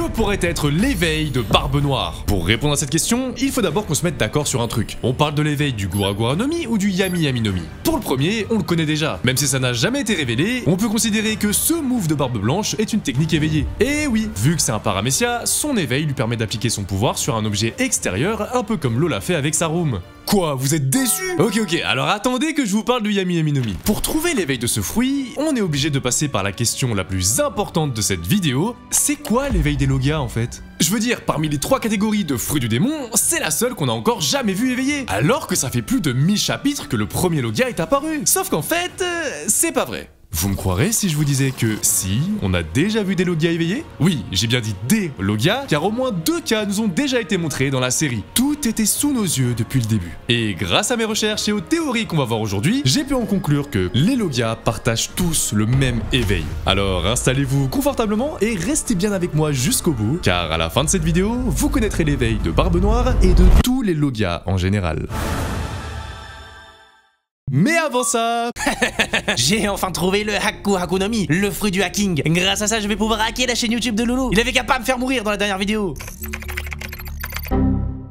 Que pourrait être l'éveil de Barbe Noire? Pour répondre à cette question, il faut d'abord qu'on se mette d'accord sur un truc. On parle de l'éveil du Gura Gura no Mi ou du Yami Yami no Mi? Pour le premier, on le connaît déjà. Même si ça n'a jamais été révélé, on peut considérer que ce move de Barbe Blanche est une technique éveillée. Et oui, vu que c'est un paramécia, son éveil lui permet d'appliquer son pouvoir sur un objet extérieur, un peu comme Lola fait avec sa room. Quoi, vous êtes déçus? Ok, alors attendez que je vous parle du Yami Yami no Mi. Pour trouver l'éveil de ce fruit, on est obligé de passer par la question la plus importante de cette vidéo. C'est quoi l'éveil des Logia en fait? Je veux dire, parmi les 3 catégories de fruits du démon, c'est la seule qu'on a encore jamais vu éveiller. Alors que ça fait plus de 1000 chapitres que le premier Logia est apparu. Sauf qu'en fait, c'est pas vrai. Vous me croirez si je vous disais que si, on a déjà vu des Logia éveillés? Oui, j'ai bien dit des Logia, car au moins 2 cas nous ont déjà été montrés dans la série. Tout était sous nos yeux depuis le début. Et grâce à mes recherches et aux théories qu'on va voir aujourd'hui, j'ai pu en conclure que les Logia partagent tous le même éveil. Alors installez-vous confortablement et restez bien avec moi jusqu'au bout, car à la fin de cette vidéo, vous connaîtrez l'éveil de Barbe Noire et de tous les Logia en général. Mais avant ça, j'ai enfin trouvé le Haku Haku no Mi, le fruit du hacking. Grâce à ça, je vais pouvoir hacker la chaîne YouTube de Loulou. Il avait qu'à pas me faire mourir dans la dernière vidéo.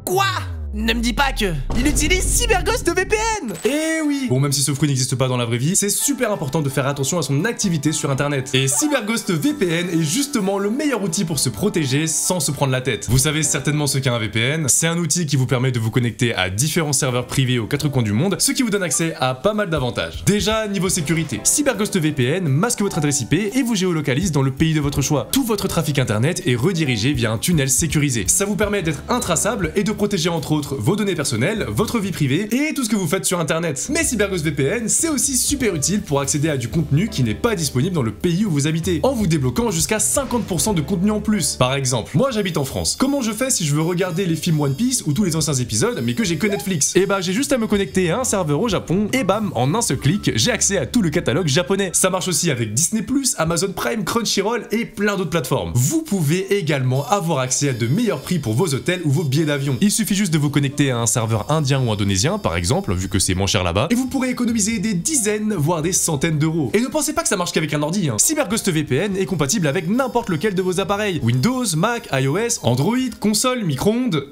Quoi? Ne me dis pas que il utilise CyberGhost VPN. Eh oui. Bon, même si ce fruit n'existe pas dans la vraie vie, c'est super important de faire attention à son activité sur internet. Et CyberGhost VPN est justement le meilleur outil pour se protéger sans se prendre la tête. Vous savez certainement ce qu'est un VPN, c'est un outil qui vous permet de vous connecter à différents serveurs privés aux 4 coins du monde, ce qui vous donne accès à pas mal d'avantages. Déjà, niveau sécurité, CyberGhost VPN masque votre adresse IP et vous géolocalise dans le pays de votre choix. Tout votre trafic internet est redirigé via un tunnel sécurisé. Ça vous permet d'être intraçable et de protéger entre autres vos données personnelles, votre vie privée et tout ce que vous faites sur internet. Mais CyberGhost VPN, c'est aussi super utile pour accéder à du contenu qui n'est pas disponible dans le pays où vous habitez, en vous débloquant jusqu'à 50% de contenu en plus. Par exemple, moi j'habite en France. Comment je fais si je veux regarder les films One Piece ou tous les anciens épisodes mais que j'ai que Netflix? Et bah j'ai juste à me connecter à un serveur au Japon et bam, en un seul clic, j'ai accès à tout le catalogue japonais. Ça marche aussi avec Disney+, Amazon Prime, Crunchyroll et plein d'autres plateformes. Vous pouvez également avoir accès à de meilleurs prix pour vos hôtels ou vos billets d'avion. Il suffit juste de vous connecter à un serveur indien ou indonésien par exemple, vu que c'est moins cher là-bas, et vous pourrez économiser des dizaines voire des centaines d'euros. Et ne pensez pas que ça marche qu'avec un ordi, hein. CyberGhost VPN est compatible avec n'importe lequel de vos appareils, Windows, Mac, iOS, Android, console, micro-ondes.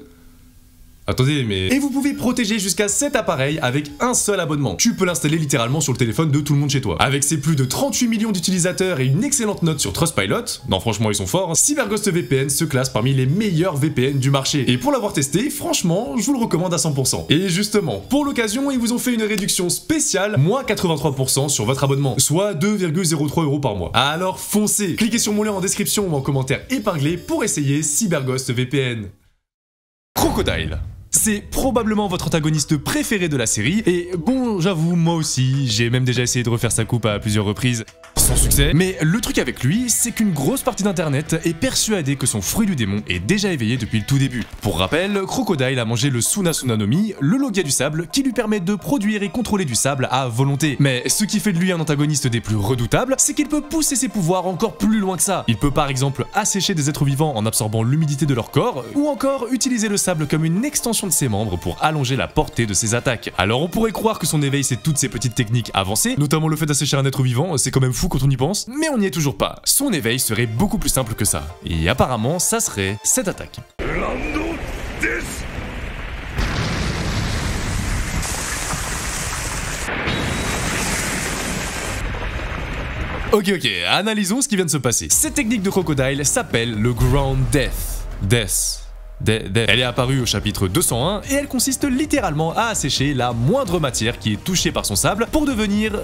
Attendez, mais... Et vous pouvez protéger jusqu'à 7 appareils avec un seul abonnement. Tu peux l'installer littéralement sur le téléphone de tout le monde chez toi. Avec ses plus de 38 millions d'utilisateurs et une excellente note sur Trustpilot, non franchement ils sont forts, hein, CyberGhost VPN se classe parmi les meilleurs VPN du marché. Et pour l'avoir testé, franchement, je vous le recommande à 100%. Et justement, pour l'occasion, ils vous ont fait une réduction spéciale, moins 83% sur votre abonnement, soit 2,03 € par mois. Alors foncez, cliquez sur mon lien en description ou en commentaire épinglé pour essayer CyberGhost VPN. Crocodile. C'est probablement votre antagoniste préféré de la série, et bon, j'avoue, moi aussi, j'ai même déjà essayé de refaire sa coupe à plusieurs reprises, sans succès. Mais le truc avec lui, c'est qu'une grosse partie d'internet est persuadée que son fruit du démon est déjà éveillé depuis le tout début. Pour rappel, Crocodile a mangé le Suna Suna no Mi, le Logia du sable, qui lui permet de produire et contrôler du sable à volonté. Mais ce qui fait de lui un antagoniste des plus redoutables, c'est qu'il peut pousser ses pouvoirs encore plus loin que ça. Il peut par exemple assécher des êtres vivants en absorbant l'humidité de leur corps, ou encore utiliser le sable comme une extension de ses membres pour allonger la portée de ses attaques. Alors on pourrait croire que son éveil c'est toutes ces petites techniques avancées, notamment le fait d'assécher un être vivant, c'est quand même fou quand on y pense, mais on n'y est toujours pas. Son éveil serait beaucoup plus simple que ça, et apparemment ça serait cette attaque. Ok, analysons ce qui vient de se passer. Cette technique de Crocodile s'appelle le Ground Death. Elle est apparue au chapitre 201 et elle consiste littéralement à assécher la moindre matière qui est touchée par son sable pour devenir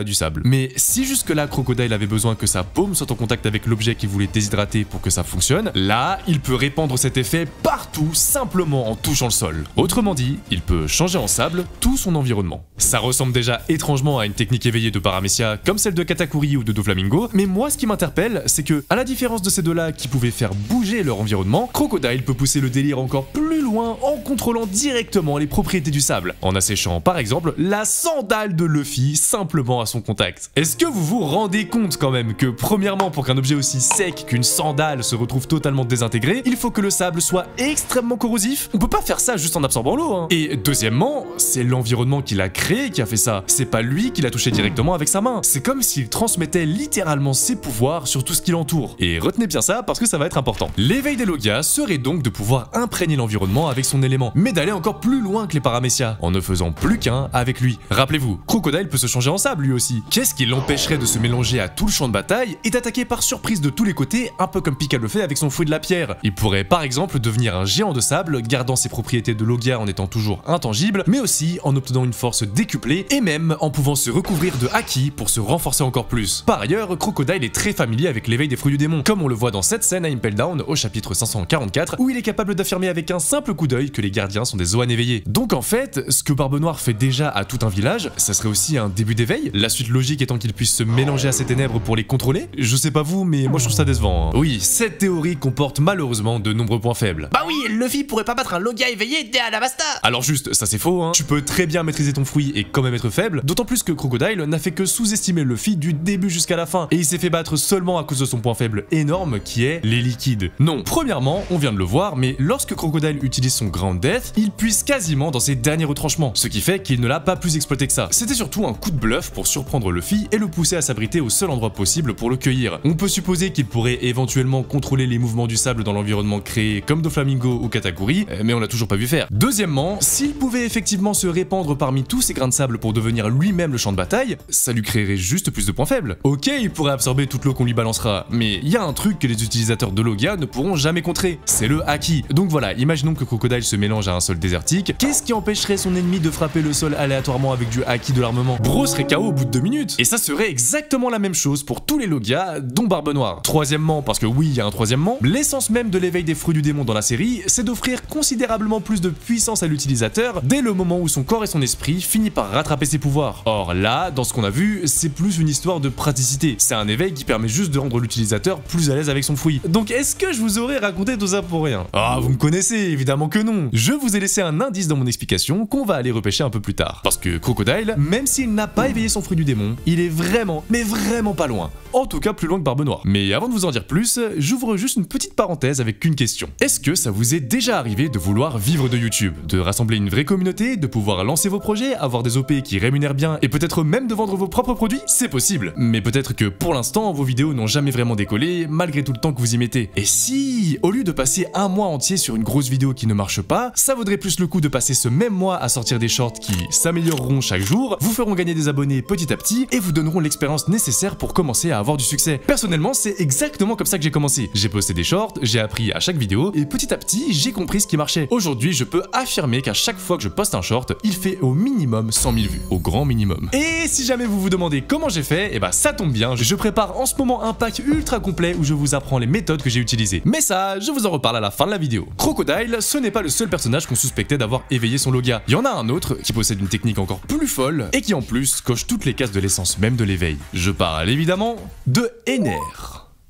du sable. Mais si jusque là Crocodile avait besoin que sa paume soit en contact avec l'objet qu'il voulait déshydrater pour que ça fonctionne, là il peut répandre cet effet partout simplement en touchant le sol. Autrement dit, il peut changer en sable tout son environnement. Ça ressemble déjà étrangement à une technique éveillée de paramécia comme celle de Katakuri ou de Doflamingo, mais moi ce qui m'interpelle c'est que, à la différence de ces deux-là qui pouvaient faire bouger leur environnement, Crocodile peut pousser le délire encore plus loin en contrôlant directement les propriétés du sable, en asséchant par exemple la sandale de Luffy simplement à son contact. Est-ce que vous vous rendez compte quand même que premièrement, pour qu'un objet aussi sec qu'une sandale se retrouve totalement désintégré, il faut que le sable soit extrêmement corrosif? On peut pas faire ça juste en absorbant l'eau, hein. Et deuxièmement, c'est l'environnement qu'il a créé qui a fait ça. C'est pas lui qui l'a touché directement avec sa main. C'est comme s'il transmettait littéralement ses pouvoirs sur tout ce qui l'entoure. Et retenez bien ça parce que ça va être important. L'éveil des Logia serait donc de pouvoir imprégner l'environnement avec son élément, mais d'aller encore plus loin que les Paramecia, en ne faisant plus qu'un avec lui. Rappelez-vous, Crocodile peut se changer en sable lui aussi. Qu'est-ce qui l'empêcherait de se mélanger à tout le champ de bataille et d'attaquer par surprise de tous les côtés, un peu comme Pika le fait avec son fruit de la pierre? Il pourrait par exemple devenir un géant de sable, gardant ses propriétés de Logia en étant toujours intangible, mais aussi en obtenant une force décuplée et même en pouvant se recouvrir de Haki pour se renforcer encore plus. Par ailleurs, Crocodile est très familier avec l'éveil des fruits du démon, comme on le voit dans cette scène à Impel Down au chapitre 544, où il est capable d'affirmer avec un simple coup d'œil que les gardiens sont des Zoan éveillés. Donc en fait, ce que Barbe Noire fait déjà à tout un village, ça serait aussi un début d'éveil, la suite logique étant qu'il puisse se mélanger à ces ténèbres pour les contrôler. Je sais pas vous, mais moi je trouve ça décevant, hein. Oui, cette théorie comporte malheureusement de nombreux points faibles. Bah oui, Luffy pourrait pas battre un Logia éveillé dès Alabasta. Alors juste, ça c'est faux, hein. Tu peux très bien maîtriser ton fruit et quand même être faible, d'autant plus que Crocodile n'a fait que sous-estimer Luffy du début jusqu'à la fin, et il s'est fait battre seulement à cause de son point faible énorme qui est les liquides. Non, premièrement, on vient de le voir, mais lorsque Crocodile utilise son Ground Death, il puise quasiment dans ses derniers retranchements, ce qui fait qu'il ne l'a pas plus exploité que ça. C'était surtout un coup de bluff pour surprendre Luffy et le pousser à s'abriter au seul endroit possible pour le cueillir. On peut supposer qu'il pourrait éventuellement contrôler les mouvements du sable dans l'environnement créé comme Doflamingo ou Katakuri, mais on l'a toujours pas vu faire. Deuxièmement, s'il pouvait effectivement se répandre parmi tous ces grains de sable pour devenir lui-même le champ de bataille, ça lui créerait juste plus de points faibles. Ok, il pourrait absorber toute l'eau qu'on lui balancera, mais il y a un truc que les utilisateurs de Logia ne pourront jamais contrer, c'est le Haki. Donc voilà, imaginons que Crocodile se mélange à un sol désertique, qu'est-ce qui empêcherait son ennemi de frapper le sol aléatoirement avec du Haki de l'armement? Bro serait KO au bout de 2 minutes. Et ça serait exactement la même chose pour tous les Logia, dont Barbe Noire. Troisièmement, parce que oui, il y a un troisièmement, l'essence même de l'éveil des fruits du démon dans la série, c'est d'offrir considérablement plus de puissance à l'utilisateur dès le moment où son corps et son esprit finissent par rattraper ses pouvoirs. Or là, dans ce qu'on a vu, c'est plus une histoire de praticité. C'est un éveil qui permet juste de rendre l'utilisateur plus à l'aise avec son fruit. Donc est-ce que je vous aurais raconté tout ça pour rien? Ah, vous me connaissez, évidemment que non. Je vous ai laissé un indice dans mon explication qu'on va aller repêcher un peu plus tard. Parce que Crocodile, même s'il n'a pas éveillé son fruit du démon, il est vraiment, mais vraiment pas loin. En tout cas plus loin que Barbe Noire. Mais avant de vous en dire plus, j'ouvre juste une petite parenthèse avec une question. Est-ce que ça vous est déjà arrivé de vouloir vivre de YouTube? De rassembler une vraie communauté, de pouvoir lancer vos projets, avoir des OP qui rémunèrent bien et peut-être même de vendre vos propres produits? C'est possible. Mais peut-être que pour l'instant, vos vidéos n'ont jamais vraiment décollé malgré tout le temps que vous y mettez. Et si, au lieu de passer un mois entier sur une grosse vidéo qui ne marche pas, ça vaudrait plus le coup de passer ce même mois à sortir des shorts qui s'amélioreront chaque jour, vous feront gagner des abonnés petit à petit et vous donneront l'expérience nécessaire pour commencer à avoir du succès. Personnellement, c'est exactement comme ça que j'ai commencé. J'ai posté des shorts, j'ai appris à chaque vidéo et petit à petit, j'ai compris ce qui marchait. Aujourd'hui, je peux affirmer qu'à chaque fois que je poste un short, il fait au minimum 100 000 vues, au grand minimum. Et si jamais vous vous demandez comment j'ai fait, et bah ça tombe bien, je prépare en ce moment un pack ultra complet où je vous apprends les méthodes que j'ai utilisées. Mais ça, je vous en reparle à la fin de la vidéo. Crocodile, ce n'est pas le seul personnage qu'on suspectait d'avoir éveillé son Logia. Il y en a un autre qui possède une technique encore plus folle et qui en plus coche toutes les cases de l'essence même de l'éveil. Je parle évidemment de Ener.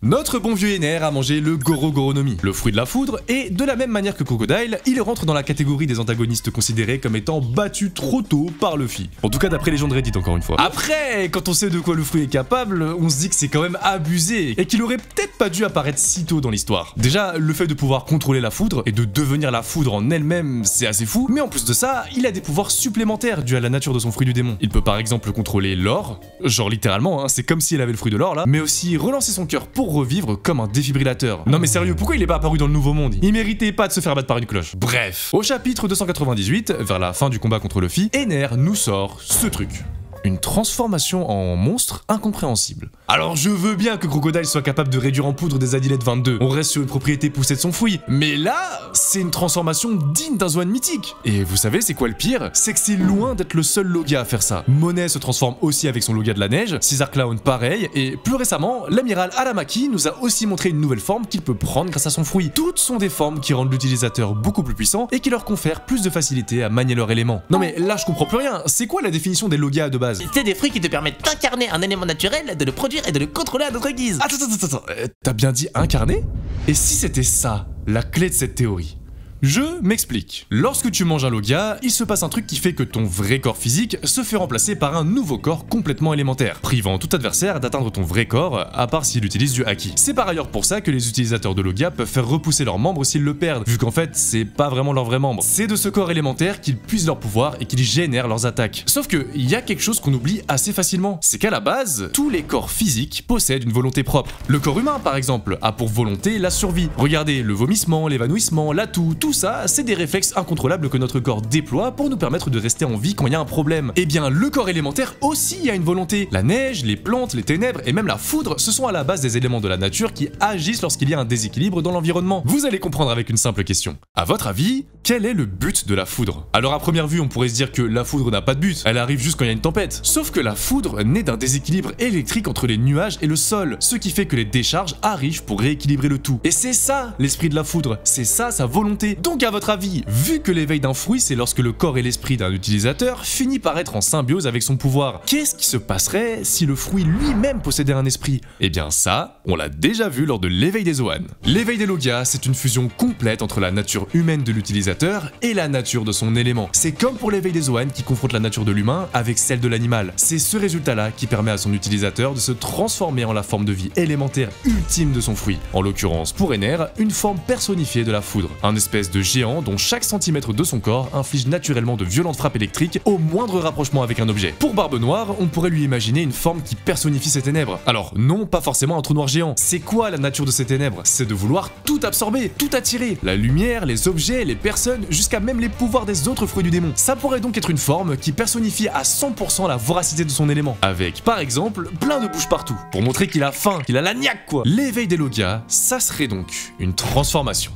Notre bon vieux Ener a mangé le Goro Goronomi, le fruit de la foudre, et de la même manière que Crocodile, il rentre dans la catégorie des antagonistes considérés comme étant battus trop tôt par Luffy. En tout cas d'après les gens de Reddit encore une fois. Après, quand on sait de quoi le fruit est capable, on se dit que c'est quand même abusé, et qu'il aurait peut-être pas dû apparaître si tôt dans l'histoire. Déjà, le fait de pouvoir contrôler la foudre, et de devenir la foudre en elle-même, c'est assez fou, mais en plus de ça, il a des pouvoirs supplémentaires dus à la nature de son fruit du démon. Il peut par exemple contrôler l'or, genre littéralement, hein, c'est comme s'il avait le fruit de l'or là, mais aussi relancer son cœur pour revivre comme un défibrillateur. Non mais sérieux, pourquoi il est pas apparu dans le Nouveau Monde? Il méritait pas de se faire battre par une cloche. Bref, au chapitre 298, vers la fin du combat contre Luffy, Ener nous sort ce truc. Une transformation en monstre incompréhensible. Alors je veux bien que Crocodile soit capable de réduire en poudre des Adilette 22, on reste sur une propriété poussée de son fruit, mais là, c'est une transformation digne d'un Zoan mythique. Et vous savez c'est quoi le pire? C'est que c'est loin d'être le seul Logia à faire ça. Monet se transforme aussi avec son Logia de la neige, Caesar Clown pareil, et plus récemment, l'amiral Aramaki nous a aussi montré une nouvelle forme qu'il peut prendre grâce à son fruit. Toutes sont des formes qui rendent l'utilisateur beaucoup plus puissant et qui leur confèrent plus de facilité à manier leur élément. Non mais là je comprends plus rien, c'est quoi la définition des Logia de base? C'est des fruits qui te permettent d'incarner un élément naturel, de le produire et de le contrôler à notre guise. Attends, t'as bien dit incarner? Et si c'était ça, la clé de cette théorie? Je m'explique. Lorsque tu manges un Logia, il se passe un truc qui fait que ton vrai corps physique se fait remplacer par un nouveau corps complètement élémentaire, privant tout adversaire d'atteindre ton vrai corps, à part s'il utilise du Haki. C'est par ailleurs pour ça que les utilisateurs de Logia peuvent faire repousser leurs membres s'ils le perdent, vu qu'en fait, c'est pas vraiment leur vrai membre. C'est de ce corps élémentaire qu'ils puisent leur pouvoir et qu'ils génèrent leurs attaques. Sauf que, il y a quelque chose qu'on oublie assez facilement, c'est qu'à la base, tous les corps physiques possèdent une volonté propre. Le corps humain, par exemple, a pour volonté la survie. Regardez, le vomissement, l'évanouissement, l'atout, tout ça, c'est des réflexes incontrôlables que notre corps déploie pour nous permettre de rester en vie quand il y a un problème. Eh bien, le corps élémentaire aussi a une volonté. La neige, les plantes, les ténèbres et même la foudre, ce sont à la base des éléments de la nature qui agissent lorsqu'il y a un déséquilibre dans l'environnement. Vous allez comprendre avec une simple question. À votre avis, quel est le but de la foudre? Alors à première vue, on pourrait se dire que la foudre n'a pas de but, elle arrive juste quand il y a une tempête. Sauf que la foudre naît d'un déséquilibre électrique entre les nuages et le sol, ce qui fait que les décharges arrivent pour rééquilibrer le tout. Et c'est ça l'esprit de la foudre, c'est ça sa volonté. Donc à votre avis, vu que l'éveil d'un fruit c'est lorsque le corps et l'esprit d'un utilisateur finit par être en symbiose avec son pouvoir, qu'est-ce qui se passerait si le fruit lui-même possédait un esprit? Eh bien ça, on l'a déjà vu lors de l'éveil des Zoan. L'éveil des Logia, c'est une fusion complète entre la nature humaine de l'utilisateur et la nature de son élément. C'est comme pour l'éveil des Zoan qui confronte la nature de l'humain avec celle de l'animal. C'est ce résultat-là qui permet à son utilisateur de se transformer en la forme de vie élémentaire ultime de son fruit. En l'occurrence, pour Ener, une forme personnifiée de la foudre. Un espèce de géant dont chaque centimètre de son corps inflige naturellement de violentes frappes électriques au moindre rapprochement avec un objet. Pour Barbe Noire, on pourrait lui imaginer une forme qui personnifie ses ténèbres. Alors, non, pas forcément un trou noir géant. C'est quoi la nature de ces ténèbres? C'est de vouloir tout absorber, tout attirer. La lumière, les objets, les personnes, jusqu'à même les pouvoirs des autres fruits du démon. Ça pourrait donc être une forme qui personnifie à 100% la voracité de son élément. Avec, par exemple, plein de bouches partout. Pour montrer qu'il a faim, qu'il a la niaque quoi. L'éveil des Logia, ça serait donc une transformation.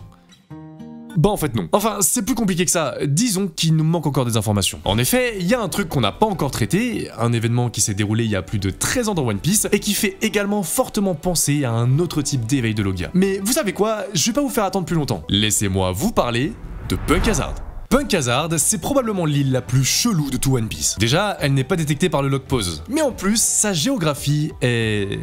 Bah en fait non. Enfin, c'est plus compliqué que ça. Disons qu'il nous manque encore des informations. En effet, il y a un truc qu'on n'a pas encore traité, un événement qui s'est déroulé il y a plus de 13 ans dans One Piece, et qui fait également fortement penser à un autre type d'éveil de Logia. Mais vous savez quoi, je vais pas vous faire attendre plus longtemps. Laissez-moi vous parler de Punk Hazard. Punk Hazard, c'est probablement l'île la plus chelou de tout One Piece. Déjà, elle n'est pas détectée par le log pause. Mais en plus, sa géographie est...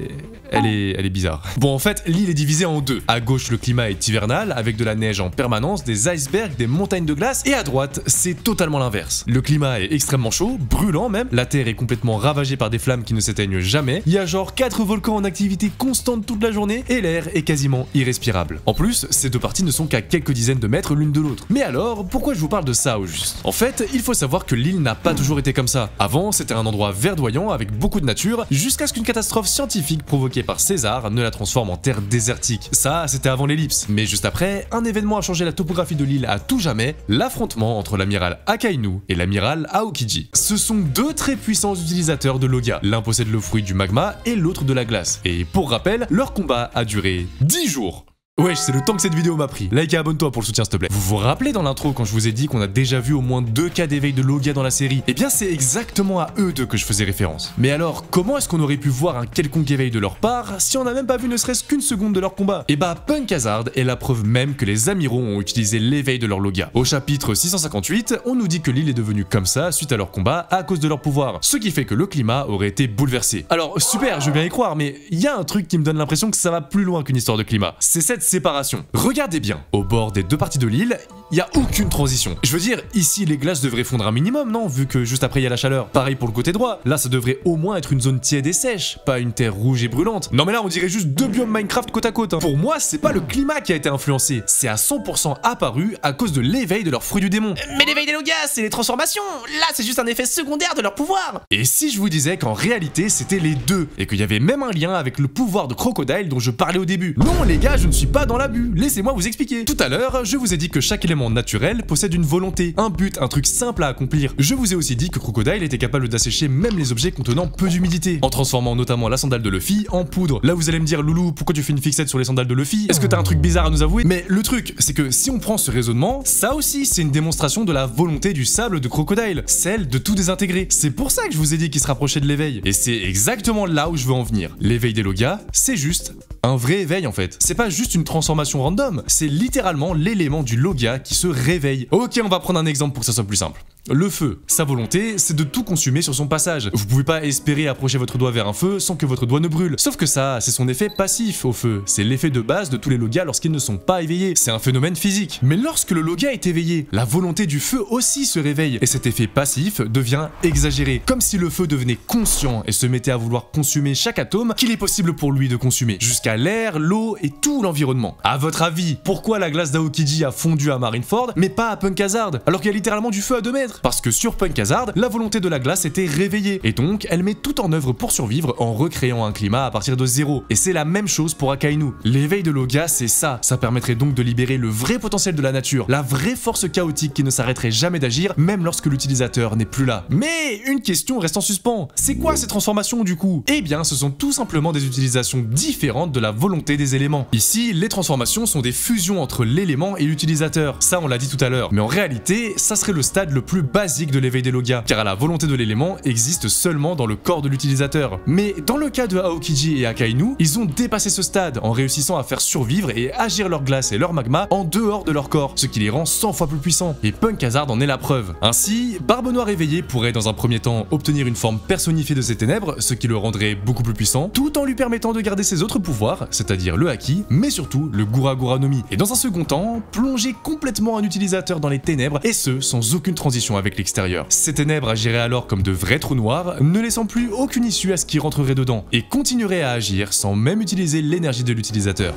Elle est bizarre. Bon, en fait, l'île est divisée en deux. À gauche, le climat est hivernal, avec de la neige en permanence, des icebergs, des montagnes de glace, et à droite, c'est totalement l'inverse. Le climat est extrêmement chaud, brûlant même, la terre est complètement ravagée par des flammes qui ne s'éteignent jamais, il y a genre 4 volcans en activité constante toute la journée, et l'air est quasiment irrespirable. En plus, ces deux parties ne sont qu'à quelques dizaines de mètres l'une de l'autre. Mais alors, pourquoi je vous parle de ça au juste? En fait, il faut savoir que l'île n'a pas toujours été comme ça. Avant, c'était un endroit verdoyant avec beaucoup de nature, jusqu'à ce qu'une catastrophe scientifique provoquée par César ne la transforme en terre désertique. Ça, c'était avant l'ellipse. Mais juste après, un événement a changé la topographie de l'île à tout jamais, l'affrontement entre l'amiral Akainu et l'amiral Aokiji. Ce sont deux très puissants utilisateurs de Logia. L'un possède le fruit du magma et l'autre de la glace. Et pour rappel, leur combat a duré 10 jours. Wesh, c'est le temps que cette vidéo m'a pris. Like et abonne-toi pour le soutien s'il te plaît. Vous vous rappelez dans l'intro quand je vous ai dit qu'on a déjà vu au moins 2 cas d'éveil de Logia dans la série? Eh bien c'est exactement à eux deux que je faisais référence. Mais alors, comment est-ce qu'on aurait pu voir un quelconque éveil de leur part si on n'a même pas vu ne serait-ce qu'une seconde de leur combat? Et bah Punk Hazard est la preuve même que les amiraux ont utilisé l'éveil de leur Logia. Au chapitre 658, on nous dit que l'île est devenue comme ça suite à leur combat à cause de leur pouvoir, ce qui fait que le climat aurait été bouleversé. Alors super, je veux bien y croire, mais il y a un truc qui me donne l'impression que ça va plus loin qu'une histoire de climat. C'est cette séparation. Regardez bien, au bord des deux parties de l'île, il n'y a aucune transition. Je veux dire, ici les glaces devraient fondre un minimum, non? Vu que juste après il y a la chaleur. Pareil pour le côté droit, là ça devrait au moins être une zone tiède et sèche, pas une terre rouge et brûlante. Non mais là on dirait juste deux biomes Minecraft côte à côte. Hein. Pour moi, c'est pas le climat qui a été influencé, c'est à 100% apparu à cause de l'éveil de leur fruit du démon. Mais l'éveil des Logia, c'est les transformations. Là, c'est juste un effet secondaire de leur pouvoir. Et si je vous disais qu'en réalité c'était les deux, et qu'il y avait même un lien avec le pouvoir de Crocodile dont je parlais au début? Non les gars, je ne suis pas dans l'abus. Laissez-moi vous expliquer. Tout à l'heure, je vous ai dit que chaque élément naturel possède une volonté, un but, un truc simple à accomplir. Je vous ai aussi dit que Crocodile était capable d'assécher même les objets contenant peu d'humidité, en transformant notamment la sandale de Luffy en poudre. Là vous allez me dire, Loulou, pourquoi tu fais une fixette sur les sandales de Luffy? Est-ce que t'as un truc bizarre à nous avouer? Mais le truc, c'est que si on prend ce raisonnement, ça aussi c'est une démonstration de la volonté du sable de Crocodile, celle de tout désintégrer. C'est pour ça que je vous ai dit qu'il se rapprochait de l'éveil. Et c'est exactement là où je veux en venir. L'éveil des Logia, c'est juste un vrai éveil en fait. C'est pas juste une transformation random, c'est littéralement l'élément du Logia qui se réveille. Ok, on va prendre un exemple pour que ça soit plus simple. Le feu. Sa volonté, c'est de tout consumer sur son passage. Vous pouvez pas espérer approcher votre doigt vers un feu sans que votre doigt ne brûle. Sauf que ça, c'est son effet passif au feu. C'est l'effet de base de tous les logas lorsqu'ils ne sont pas éveillés. C'est un phénomène physique. Mais lorsque le loga est éveillé, la volonté du feu aussi se réveille. Et cet effet passif devient exagéré. Comme si le feu devenait conscient et se mettait à vouloir conssumer chaque atome qu'il est possible pour lui de consommer. Jusqu'à l'air, l'eau et tout l'environnement. À votre avis, pourquoi la glace d'Aokiji a fondu à Marineford, mais pas à Punk Hazard, alors qu'il y a littéralement du feu à 2 mètres? Parce que sur Punk Hazard, la volonté de la glace était réveillée, et donc elle met tout en œuvre pour survivre en recréant un climat à partir de zéro. Et c'est la même chose pour Akainu. L'éveil de Loga, c'est ça. Ça permettrait donc de libérer le vrai potentiel de la nature, la vraie force chaotique qui ne s'arrêterait jamais d'agir, même lorsque l'utilisateur n'est plus là. Mais une question reste en suspens. C'est quoi ces transformations du coup? Eh bien, ce sont tout simplement des utilisations différentes de la volonté des éléments. Ici, les transformations sont des fusions entre l'élément et l'utilisateur. Ça, on l'a dit tout à l'heure. Mais en réalité, ça serait le stade le plus basique de l'éveil des logas, car la volonté de l'élément existe seulement dans le corps de l'utilisateur. Mais dans le cas de Aokiji et Akainu, ils ont dépassé ce stade en réussissant à faire survivre et agir leur glace et leur magma en dehors de leur corps, ce qui les rend 100 fois plus puissants. Et Punk Hazard en est la preuve. Ainsi, Barbe Noire éveillée pourrait dans un premier temps obtenir une forme personnifiée de ses ténèbres, ce qui le rendrait beaucoup plus puissant, tout en lui permettant de garder ses autres pouvoirs, c'est-à-dire le Haki, mais surtout le Gura Gura no Mi. Et dans un second temps, plonger complètement un utilisateur dans les ténèbres, et ce, sans aucune transition avec l'extérieur. Ces ténèbres agiraient alors comme de vrais trous noirs, ne laissant plus aucune issue à ce qui rentrerait dedans, et continueraient à agir sans même utiliser l'énergie de l'utilisateur.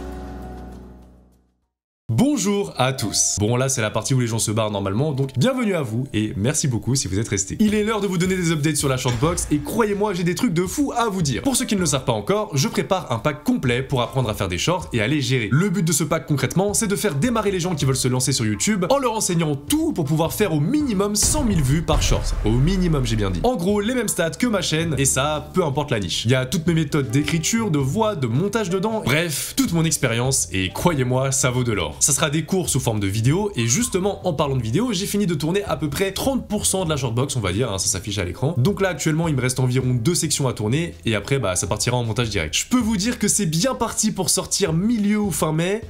Bonjour à tous. Bon là c'est la partie où les gens se barrent normalement, donc bienvenue à vous et merci beaucoup si vous êtes restés. Il est l'heure de vous donner des updates sur la shortbox et croyez-moi j'ai des trucs de fou à vous dire. Pour ceux qui ne le savent pas encore, je prépare un pack complet pour apprendre à faire des shorts et à les gérer. Le but de ce pack concrètement c'est de faire démarrer les gens qui veulent se lancer sur YouTube en leur enseignant tout pour pouvoir faire au minimum 100 000 vues par short. Au minimum j'ai bien dit. En gros les mêmes stats que ma chaîne et ça peu importe la niche. Il y a toutes mes méthodes d'écriture, de voix, de montage dedans, bref toute mon expérience et croyez-moi ça vaut de l'or. Ça sera des cours sous forme de vidéo et justement en parlant de vidéo j'ai fini de tourner à peu près 30% de la shortbox on va dire, hein, ça s'affiche à l'écran. Donc là actuellement il me reste environ 2 sections à tourner et après bah ça partira en montage direct. Je peux vous dire que c'est bien parti pour sortir milieu ou fin mai.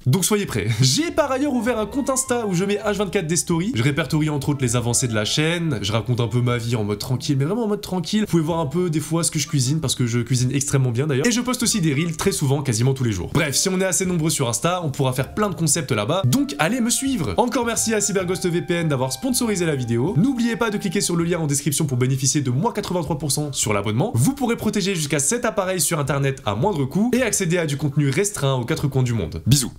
Donc soyez prêts. J'ai par ailleurs ouvert un compte Insta où je mets H24 des stories. Je répertorie entre autres les avancées de la chaîne, je raconte un peu ma vie en mode tranquille, mais vraiment en mode tranquille. Vous pouvez voir un peu des fois ce que je cuisine parce que je cuisine extrêmement bien d'ailleurs. Et je poste aussi des reels très souvent, quasiment tous les jours. Bref, si on est assez nombreux sur Insta, on pourra faire plein de concepts là-bas. Donc allez me suivre. Encore merci à CyberGhost VPN d'avoir sponsorisé la vidéo. N'oubliez pas de cliquer sur le lien en description pour bénéficier de moins 83% sur l'abonnement. Vous pourrez protéger jusqu'à 7 appareils sur internet à moindre coût et accéder à du contenu restreint aux 4 coins du monde. Bisous.